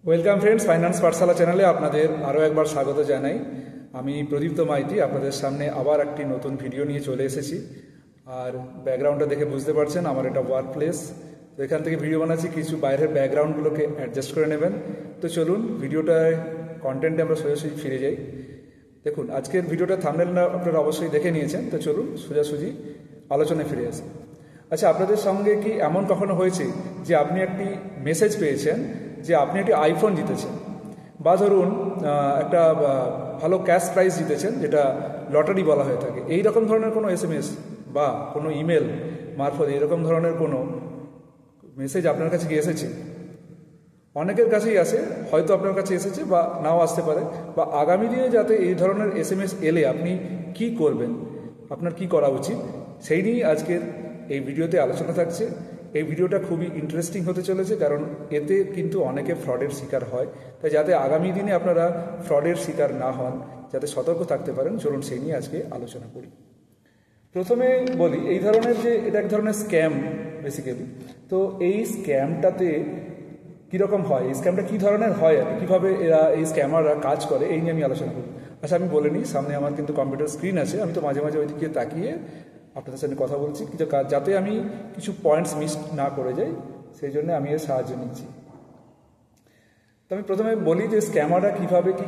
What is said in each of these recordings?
Welcome friends, finance পাঠশালা চ্যানেলে আপনাদের আরও একবার স্বাগত জানাই। আমি প্রদীপ্ত মাইতি আপনাদের সামনে আবার একটি নতুন ভিডিও নিয়ে চলে এসেছি। আর ব্যাকগ্রাউন্ডটা দেখে বুঝতে পারছেন আমার এটা ওয়ার্ক প্লেস। তো এখান থেকে ভিডিও বানাচ্ছি, কিছু বাইরের ব্যাকগ্রাউন্ডগুলোকে অ্যাডজাস্ট করে নেবেন। তো চলুন ভিডিওটায় কন্টেন্টে আমরা সোজাসুজি ফিরে যাই। দেখুন, আজকের ভিডিওটা থাম্বনেলটা আপনারা অবশ্যই দেখে নিয়েছেন। তো চলুন সোজাসুজি আলোচনায় ফিরে আসি। আচ্ছা, আপনাদের সঙ্গে কি এমন কখনো হয়েছে যে আপনি একটি মেসেজ পেয়েছেন যে আপনি একটি আইফোন জিতেছেন, বা ধরুন একটা ভালো ক্যাশ প্রাইজ জিতেছেন, যেটা লটারি বলা হয়ে থাকে। এই রকম ধরনের কোনো SMS বা কোনো ইমেল মারফত এরকম ধরনের কোনো মেসেজ আপনার কাছে কি এসেছে? অনেকের কাছেই আসে, হয়তো আপনার কাছে এসেছে বা নাও আসতে পারে। বা আগামী দিনে যাতে এই ধরনের SMS এলে আপনি কি করবেন, আপনার কি করা উচিত, সেই নিয়েই আজকের এই ভিডিওতে আলোচনা থাকছে। এই ভিডিওটা খুবই ইন্টারেস্টিং হতে চলেছে, কারণ এতে কিন্তু অনেকে ফ্রডের শিকার হয়। তাই যাতে আগামী দিনে আপনারা ফ্রডের শিকার না হন, যাতে সতর্ক থাকতে পারেন, চলুন সেই নিয়ে আজকে আলোচনা করি। প্রথমে বলি, এই ধরনের যে এটা এক ধরনের স্ক্যাম বেসিক্যালি। তো এই স্ক্যামটাতে কীরকম হয়, এই স্ক্যামটা কী ধরনের হয় আর কীভাবে এরা এই স্ক্যামাররা কাজ করে, এই নিয়ে আমি আলোচনা করি। আচ্ছা, আমি বলে নিই, সামনে আমার কিন্তু কম্পিউটার স্ক্রিন আছে। আমি তো মাঝে মাঝে ওইদিকে তাকিয়ে আপনাদের সাথে কথা বলছি, যাতে আমি কিছু পয়েন্টস মিস না করে যাই, সেই জন্য আমি এর সাহায্য নিচ্ছি। তো আমি প্রথমে বলি যে স্ক্যামাররা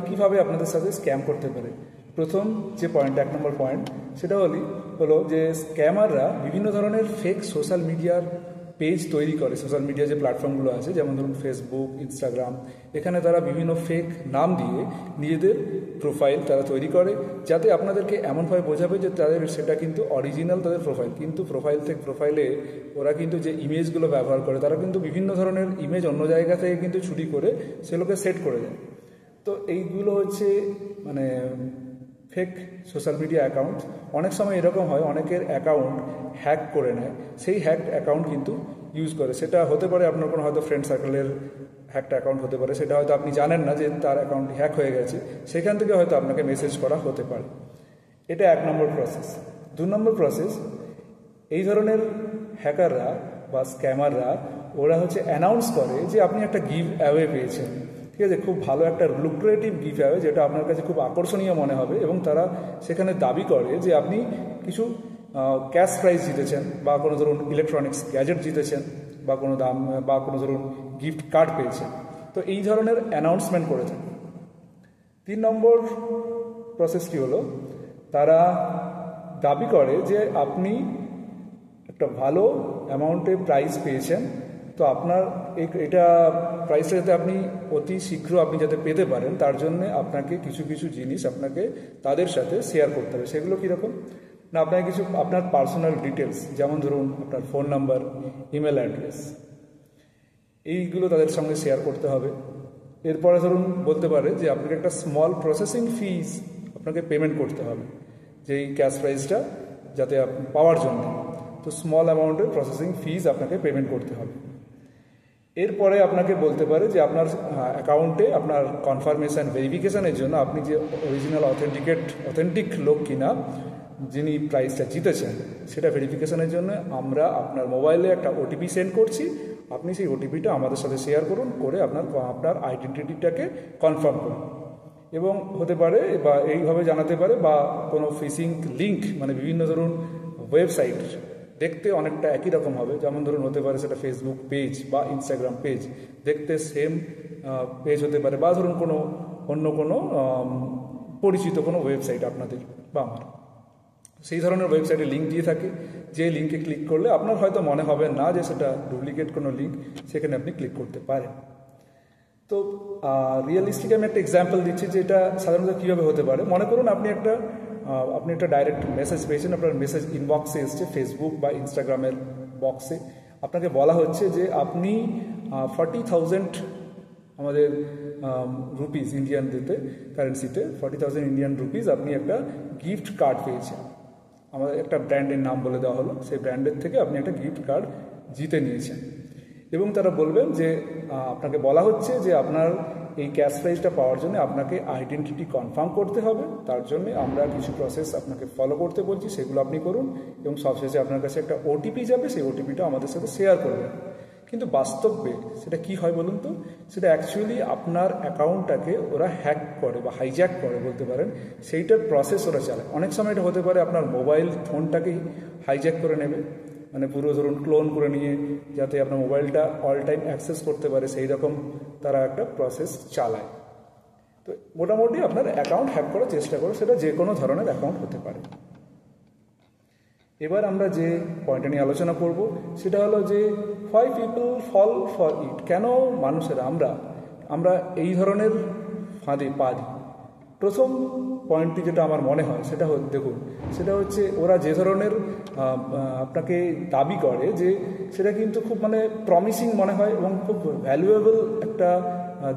কীভাবে আপনাদের সাথে স্ক্যাম করতে পারে। প্রথম যে পয়েন্ট, 1 নম্বর পয়েন্ট, সেটা হলো যে স্ক্যামাররা বিভিন্ন ধরনের ফেক সোশ্যাল মিডিয়ার পেজ তৈরি করে। সোশ্যাল মিডিয়া যে প্ল্যাটফর্মগুলো আছে, যেমন ধরুন ফেসবুক, ইনস্টাগ্রাম, এখানে তারা বিভিন্ন ফেক নাম দিয়ে নিজেদের প্রোফাইল তারা তৈরি করে, যাতে আপনাদেরকে এমনভাবে বোঝাবে যে তাদের সেটা কিন্তু অরিজিনাল তাদের প্রোফাইল। কিন্তু প্রোফাইলে ওরা কিন্তু যে ইমেজগুলো ব্যবহার করে, তারা কিন্তু বিভিন্ন ধরনের ইমেজ অন্য জায়গা থেকে কিন্তু চুরি করে সেগুলোকে সেট করে দেয়। তো এইগুলো হচ্ছে মানে ফেক সোশ্যাল মিডিয়া অ্যাকাউন্ট। অনেক সময় এরকম হয়, অনেকের অ্যাকাউন্ট হ্যাক করে নেয়, সেই হ্যাকড অ্যাকাউন্ট কিন্তু ইউজ করে। সেটা হতে পারে আপনার কোনো হয়তো ফ্রেন্ড সার্কেলের হ্যাকড অ্যাকাউন্ট হতে পারে, সেটা হয়তো আপনি জানেন না যে তার অ্যাকাউন্ট হ্যাক হয়ে গেছে, সেখান থেকে হয়তো আপনাকে মেসেজ করা হতে পারে। এটা 1 নম্বর প্রসেস। 2 নম্বর প্রসেস, এই ধরনের হ্যাকাররা বা স্ক্যামাররা ওরা হচ্ছে অ্যানাউন্স করে যে আপনি একটা গিভ অ্যাওয়ে পেয়েছেন, ঠিক আছে, খুব ভালো একটা লুক্রেটিভ গিভ অ্যাওয়ে, যেটা আপনার কাছে খুব আকর্ষণীয় মনে হবে, এবং তারা সেখানে দাবি করে যে আপনি কিছু ক্যাশ প্রাইজ জিতেছেন, বা কোনো ধরুন ইলেকট্রনিক্স গ্যাজেট জিতেছেন, বা কোনো ধরুন গিফট কার্ড পেয়েছেন। তো এই ধরনের অ্যানাউন্সমেন্ট করে থাকে। 3 নম্বর প্রসেসটি হলো, তারা দাবি করে যে আপনি একটা ভালো অ্যামাউন্টে প্রাইজ পেয়েছেন, তো আপনার এটা প্রাইসটা যাতে আপনি অতি শীঘ্র আপনি যাতে পেতে পারেন, তার জন্যে আপনাকে কিছু কিছু জিনিস আপনাকে তাদের সাথে শেয়ার করতে হবে। সেগুলো কীরকম না, আপনাকে কিছু আপনার পার্সোনাল ডিটেলস, যেমন ধরুন আপনার ফোন নাম্বার, ইমেল অ্যাড্রেস, এইগুলো তাদের সঙ্গে শেয়ার করতে হবে। এরপরে ধরুন বলতে পারে যে আপনাকে একটা স্মল প্রসেসিং ফিস আপনাকে পেমেন্ট করতে হবে, যেই ক্যাশ প্রাইসটা যাতে আপনি পাওয়ার জন্য। তো স্মল অ্যামাউন্টের প্রসেসিং ফিস আপনাকে পেমেন্ট করতে হবে। এরপরে আপনাকে বলতে পারে যে আপনার অ্যাকাউন্টে আপনার কনফার্মেশন ভেরিফিকেশানের জন্য আপনি যে অরিজিনাল অথেন্টিক লোক কিনা যিনি প্রাইজটা জিতেছেন, সেটা ভেরিফিকেশানের জন্য আমরা আপনার মোবাইলে একটা OTP সেন্ড করছি। আপনি সেই OTPটা আমাদের সাথে শেয়ার করে আপনার আইডেন্টিটিটাকে কনফার্ম করুন। এবং হতে পারে বা এইভাবে জানাতে পারে, বা কোনো ফিশিং লিঙ্ক, মানে বিভিন্ন ধরুন ওয়েবসাইট দেখতে অনেকটা একই রকম হবে, যেমন ধরুন হতে পারে সেটা ফেসবুক পেজ বা ইনস্টাগ্রাম পেজ, দেখতে সেম পেজ হতে পারে, বা ধরুন অন্য কোনো পরিচিত কোনো ওয়েবসাইট আপনাদের বা আমার, সেই ধরনের ওয়েবসাইটে লিঙ্ক দিয়ে থাকে, যে লিঙ্কে ক্লিক করলে আপনার হয়তো মনে হবে না যে সেটা ডুপ্লিকেট কোনো লিঙ্ক, সেখানে আপনি ক্লিক করতে পারেন। তো রিয়েলিস্টিক আমি একটা এক্সাম্পল দিচ্ছি যে এটা সাধারণত কীভাবে হতে পারে। মনে করুন আপনি একটা ডাইরেক্ট মেসেজ পেয়েছেন, আপনার মেসেজ ইনবক্সে এসছে, ফেসবুক বা ইনস্টাগ্রামের বক্সে আপনাকে বলা হচ্ছে যে আপনি 40,000 আমাদের রুপিস, ইন্ডিয়ান কারেন্সিতে 40,000 ইন্ডিয়ান রুপিস আপনি একটা গিফট কার্ড পেয়েছেন। আমাদের একটা ব্র্যান্ডের নাম বলে দেওয়া হলো, সেই ব্র্যান্ডের থেকে আপনি একটা গিফট কার্ড জিতে নিয়েছেন। এবং তারা বলবেন যে আপনাকে বলা হচ্ছে যে আপনার এই ক্যাশ প্রাইজটা পাওয়ার জন্য আপনাকে আইডেন্টিটি কনফার্ম করতে হবে, তার জন্য আমরা কিছু প্রসেস আপনাকে ফলো করতে বলছি, সেগুলো আপনি করুন, এবং সবশেষে আপনার কাছে একটা OTP যাবে, সেই OTPটা আমাদের সাথে শেয়ার করবেন। কিন্তু বাস্তবে সেটা কি হয় বলুন তো, সেটা অ্যাকচুয়ালি আপনার অ্যাকাউন্টটাকে ওরা হ্যাক করে বা হাইজ্যাক করে বলতে পারেন, সেইটার প্রসেস ওরা চালায়। অনেক সময় এটা হতে পারে আপনার মোবাইল ফোনটাকেই হাইজ্যাক করে নেবে, মানে পুরো ধরুন ক্লোন করে নিয়ে যাতে আপনার মোবাইলটা অল টাইম অ্যাক্সেস করতে পারে সেই রকম তারা একটা প্রসেস চালায়। তো মোটামুটি আপনার অ্যাকাউন্ট হ্যাক করার চেষ্টা করে, সেটা যে কোনো ধরনের অ্যাকাউন্ট হতে পারে। এবার আমরা যে পয়েন্টটা নিয়ে আলোচনা করব সেটা হলো যে why people fall for it, কেন মানুষেরা আমরা এই ধরনের ফাঁদে পা দিই। প্রথম পয়েন্টটি যেটা আমার মনে হয় সেটা দেখুন, সেটা হচ্ছে ওরা যে ধরনের আপনাকে দাবি করে যে সেটা কিন্তু খুব মানে প্রমিসিং মনে হয় এবং খুব ভ্যালুয়েবল একটা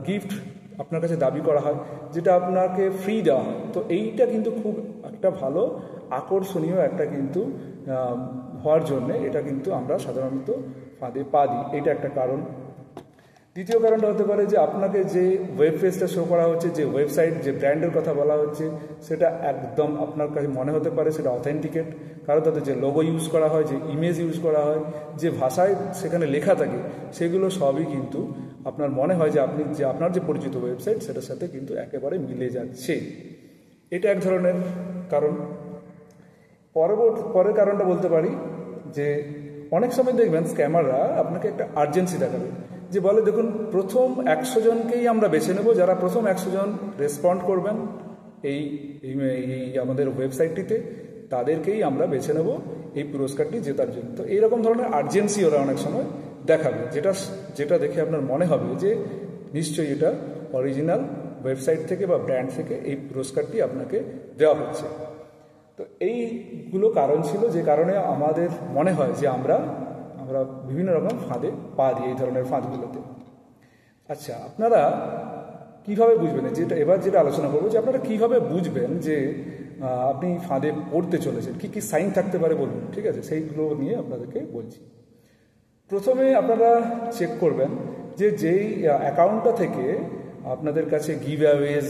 গিফট আপনার কাছে দাবি করা হয়, যেটা আপনাকে ফ্রি দেওয়া হয়। তো এইটা কিন্তু খুব একটা ভালো আকর্ষণীয় একটা কিন্তু হওয়ার জন্যে এটা কিন্তু আমরা সাধারণত ফাঁদে পা দিই, এইটা একটা কারণ। দ্বিতীয় কারণটা হতে পারে যে আপনাকে যে ওয়েব পেজটা শো করা হচ্ছে, যে ওয়েবসাইট, যে ব্র্যান্ডের কথা বলা হচ্ছে, সেটা একদম আপনার কাছে মনে হতে পারে সেটা অথেন্টিকেট, কারণ তাদের যে লোগো ইউজ করা হয়, যে ইমেজ ইউজ করা হয়, যে ভাষায় সেখানে লেখা থাকে, সেগুলো সবই কিন্তু আপনার মনে হয় যে আপনার যে পরিচিত ওয়েবসাইট সেটার সাথে কিন্তু একেবারে মিলে যাচ্ছে। এটা এক ধরনের কারণ। পরের কারণটা বলতে পারি যে অনেক সময় দেখবেন স্ক্যামাররা আপনাকে একটা আর্জেন্সি দেখাবে, যে বলে দেখুন প্রথম 100 জনকেই আমরা বেছে নেব, যারা প্রথম 100 জন রেসপন্ড করবেন এই আমাদের ওয়েবসাইটটিতে, তাদেরকেই আমরা বেছে নেব এই পুরস্কারটি জেতার জন্য। তো এইরকম ধরনের আর্জেন্সি ওরা অনেক সময় দেখাবে, যেটা দেখে আপনার মনে হবে যে নিশ্চয়ই এটা অরিজিনাল ওয়েবসাইট থেকে বা ব্র্যান্ড থেকে এই পুরস্কারটি আপনাকে দেওয়া হচ্ছে। তো এইগুলো কারণ ছিল যে কারণে আমাদের মনে হয় যে আমরা বিভিন্ন রকম ফাঁদে পা দিই, এই ধরনের ফাঁদগুলোতে। আচ্ছা, আপনারা কিভাবে বুঝবেন, এবার যেটা আলোচনা করবো, যে আপনারা কিভাবে বুঝবেন যে আপনি ফাঁদে পড়তে চলেছেন, কি কি সাইন থাকতে পারে বলুন, ঠিক আছে? সেইগুলো নিয়ে আপনাদেরকে বলছি। প্রথমে আপনারা চেক করবেন যে যেই অ্যাকাউন্টটা থেকে আপনাদের কাছে গিভ অ্যাওয়েজ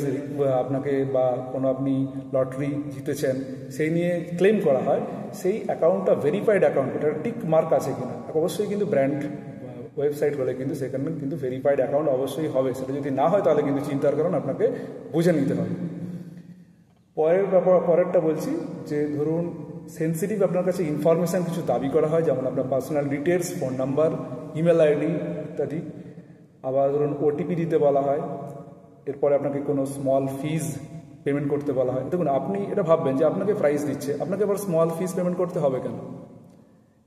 আপনাকে বা কোনো আপনি লটারি জিতেছেন সেই নিয়ে ক্লেম করা হয়, সেই অ্যাকাউন্টটা ভেরিফাইড অ্যাকাউন্ট, এটা টিক মার্ক আছে কিনা। অবশ্যই কিন্তু ব্র্যান্ড ওয়েবসাইট হলে কিন্তু সেখানে কিন্তু ভেরিফাইড অ্যাকাউন্ট অবশ্যই হবে, সেটা যদি না হয় তাহলে কিন্তু চিন্তার কারণ আপনাকে বুঝে নিতে হবে। পরেরটা বলছি যে ধরুন সেন্সিটিভ আপনার কাছে ইনফরমেশান কিছু দাবি করা হয়, যেমন আপনার personal details, phone number, email ID ইত্যাদি। আবার ধরুন ওটিপি দিতে বলা হয়, এরপরে আপনাকে কোনো স্মল ফিজ পেমেন্ট করতে বলা হয়। দেখুন আপনি এটা ভাববেন যে আপনাকে প্রাইজ দিচ্ছে, আপনাকে আবার স্মল ফিজ পেমেন্ট করতে হবে কেন?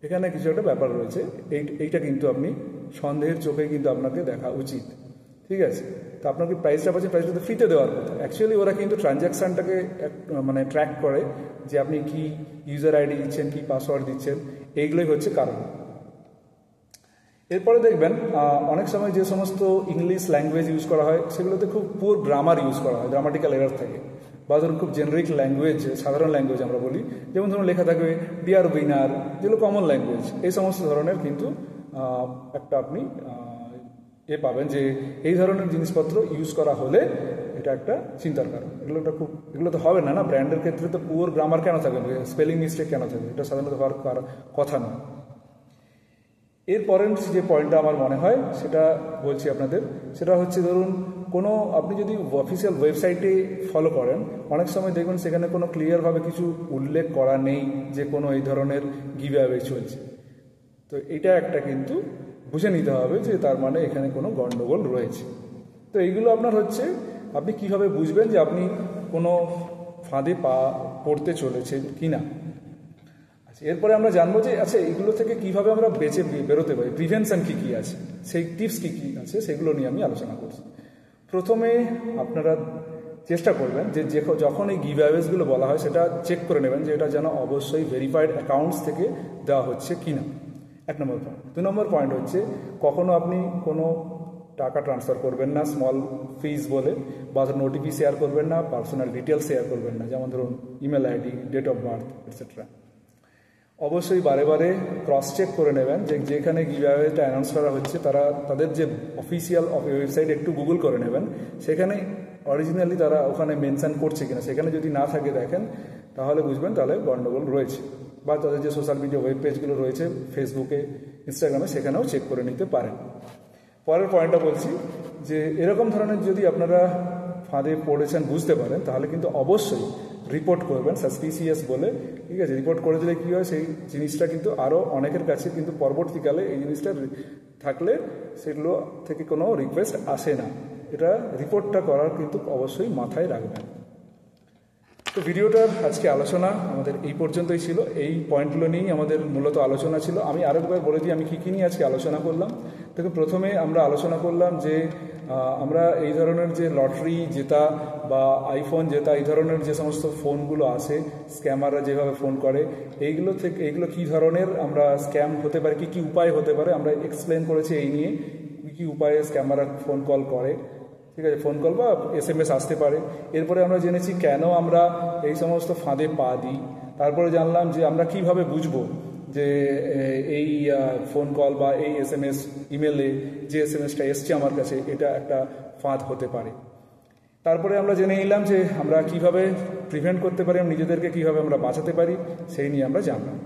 এখানে কিছু একটা ব্যাপার রয়েছে, এইটা কিন্তু আপনি সন্দেহের চোখে কিন্তু আপনাকে দেখা উচিত, ঠিক আছে? তো আপনাকে প্রাইসটা পাচ্ছেন, প্রাইসটা তো ফ্রিতে দেওয়ার কথা। অ্যাকচুয়ালি ওরা কিন্তু ট্রানজ্যাকশানটাকে মানে ট্র্যাক করে, যে আপনি কি ইউজার আইডি দিচ্ছেন, কি পাসওয়ার্ড দিচ্ছেন, এইগুলোই হচ্ছে কারণ। এরপরে দেখবেন অনেক সময় যে সমস্ত ইংলিশ ল্যাঙ্গুয়েজ ইউজ করা হয় সেগুলোতে খুব পুয়ার গ্রামার ইউজ করা হয়, গ্রামাটিক্যাল এরার থাকে। বা ধরুন খুব জেনারিক ল্যাঙ্গুয়েজ, সাধারণ ল্যাঙ্গুয়েজ আমরা বলি, যেমন ধরুন লেখা থাকবে ডিয়ার উইনার, যেগুলো কমন ল্যাঙ্গুয়েজ। এই সমস্ত ধরনের কিন্তু একটা আপনি পাবেন যে এই ধরনের জিনিসপত্র ইউজ করা হলে এটা একটা চিন্তার কারণ। এগুলো তো হবে না, ব্র্যান্ডের ক্ষেত্রে তো পুয়ার গ্রামার কেন থাকবে, স্পেলিং মিস্টেক কেন থাকবে, এটা সাধারণত হওয়ার কথা নয়। এরপরের যে পয়েন্টটা আমার মনে হয় সেটা বলছি আপনাদের, সেটা হচ্ছে ধরুন কোনো আপনি যদি অফিসিয়াল ওয়েবসাইটে ফলো করেন, অনেক সময় দেখবেন সেখানে কোনো ক্লিয়ারভাবে কিছু উল্লেখ করা নেই যে কোনো এই ধরনের গিভ অ্যাওয়ে চলছে। তো এটা একটা কিন্তু বুঝে নিতে হবে যে তার মানে এখানে কোনো গণ্ডগোল রয়েছে। তো এইগুলো আপনার হচ্ছে আপনি কিভাবে বুঝবেন যে আপনি কোনো ফাঁদে পড়তে চলেছেন কি না। এরপরে আমরা জানবো যে আচ্ছা এইগুলো থেকে কিভাবে আমরা বেরোতে পারি, প্রিভেনশন কী কী আছে, সেই টিপস কী কী আছে সেগুলো নিয়ে আমি আলোচনা করছি। প্রথমে আপনারা চেষ্টা করবেন যে যখন এই গিভ অ্যাওয়েজগুলো বলা হয় সেটা চেক করে নেবেন যে এটা যেন অবশ্যই ভেরিফাইড অ্যাকাউন্টস থেকে দেওয়া হচ্ছে কি না, 1 নম্বর পয়েন্ট। 2 নম্বর পয়েন্ট হচ্ছে কখনো আপনি কোনো টাকা ট্রান্সফার করবেন না স্মল ফিজ বলে, বা ধরুন ওটিপি শেয়ার করবেন না, পার্সোনাল ডিটেলস শেয়ার করবেন না, যেমন ধরুন email ID, date of birth etcetera. অবশ্যই বারে বারে ক্রস চেক করে নেবেন যে যেখানে গিভ অ্যাওয়েটা অ্যানাউন্স করা হচ্ছে তাদের যে অফিসিয়াল ওয়েবসাইট একটু গুগল করে নেবেন, সেখানে অরিজিনালি তারা ওখানে মেনশন করছে কিনা। সেখানে যদি না থাকে দেখেন তাহলে বুঝবেন তাহলে গণ্ডগোল রয়েছে। বা তাদের যে সোশ্যাল মিডিয়া ওয়েব পেজগুলো রয়েছে ফেসবুকে, ইনস্টাগ্রামে, সেখানেও চেক করে নিতে পারেন। পরের পয়েন্টটা বলছি যে এরকম ধরনের যদি আপনারা ফাঁদে পড়েছেন বুঝতে পারেন, তাহলে কিন্তু অবশ্যই রিপোর্ট করবেন সাসপিসিয়াস বলে, ঠিক আছে? রিপোর্ট করে দিলে কী হয়, সেই জিনিসটা কিন্তু আরও অনেকের কাছে কিন্তু পরবর্তীকালে এই জিনিসটা থাকলে সেগুলো থেকে কোনো রিকোয়েস্ট আসে না। এটা রিপোর্টটা করার কিন্তু অবশ্যই মাথায় রাখবেন। তো ভিডিওটার আজকে আলোচনা আমাদের এই পর্যন্তই ছিল। এই পয়েন্টগুলো নিয়েই আমাদের মূলত আলোচনা ছিল। আমি আরেকবার বলে দিই আমি কী নিয়ে আজকে আলোচনা করলাম। দেখুন, প্রথমে আমরা আলোচনা করলাম যে আমরা এই ধরনের যে লটারি জেতা বা আইফোন জেতা, এই ধরনের যে সমস্ত ফোনগুলো আসে, স্ক্যামাররা যেভাবে ফোন করে, এইগুলো কী ধরনের আমরা স্ক্যাম হতে পারে, কী উপায় হতে পারে, আমরা এক্সপ্লেন করেছি এই নিয়ে কী উপায়ে স্ক্যামাররা ফোন কল করে, ঠিক আছে? ফোন কল বা SMS আসতে পারে। এরপরে আমরা জেনেছি কেন আমরা এই সমস্ত ফাঁদে পা দিই। তারপরে জানলাম যে আমরা কিভাবে বুঝবো যে এই ফোন কল বা এই SMS ইমেলে যে SMSটা এসছে আমার কাছে, এটা একটা ফাঁদ হতে পারে। তারপরে আমরা জেনে নিলাম যে আমরা কিভাবে প্রিভেন্ট করতে পারি, নিজেদেরকে কিভাবে আমরা বাঁচাতে পারি, সেই নিয়ে আমরা জানলাম।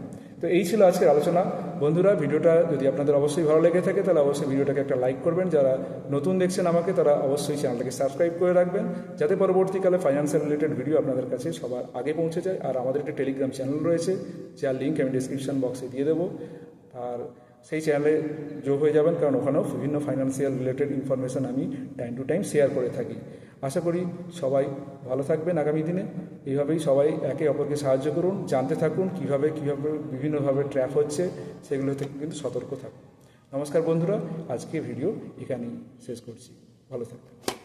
তো এই ছিল আজকের আলোচনা। বন্ধুরা, ভিডিওটা যদি আপনাদের অবশ্যই ভালো লেগে থাকে তাহলে অবশ্যই ভিডিওটাকে একটা লাইক করবেন। যারা নতুন দেখছেন আমাকে, তারা অবশ্যই চ্যানেলটাকে সাবস্ক্রাইব করে রাখবেন, যাতে পরবর্তীকালে ফাইন্যান্সিয়াল রিলেটেড ভিডিও আপনাদের কাছে সবার আগে পৌঁছে যায়। আর আমাদের একটা টেলিগ্রাম চ্যানেল রয়েছে, যার লিঙ্ক আমি ডিসক্রিপশন বক্সে দিয়ে দেবো। আর সেই চ্যানেলে যোগ হয়ে যাবেন, কারণ ওখানেও বিভিন্ন ফাইন্যান্সিয়াল রিলেটেড ইনফরমেশান আমি টাইম টু টাইম শেয়ার করে থাকি। আশা করি সবাই ভালো থাকবেন আগামী দিনে। এইভাবেই সবাই একে অপরকে সাহায্য করুন, জানতে থাকুন কীভাবে বিভিন্নভাবে ট্র্যাপ হচ্ছে, সেগুলো থেকে কিন্তু সতর্ক থাকুন। নমস্কার বন্ধুরা, আজকে ভিডিও এখানেই শেষ করছি। ভালো থাকবেন।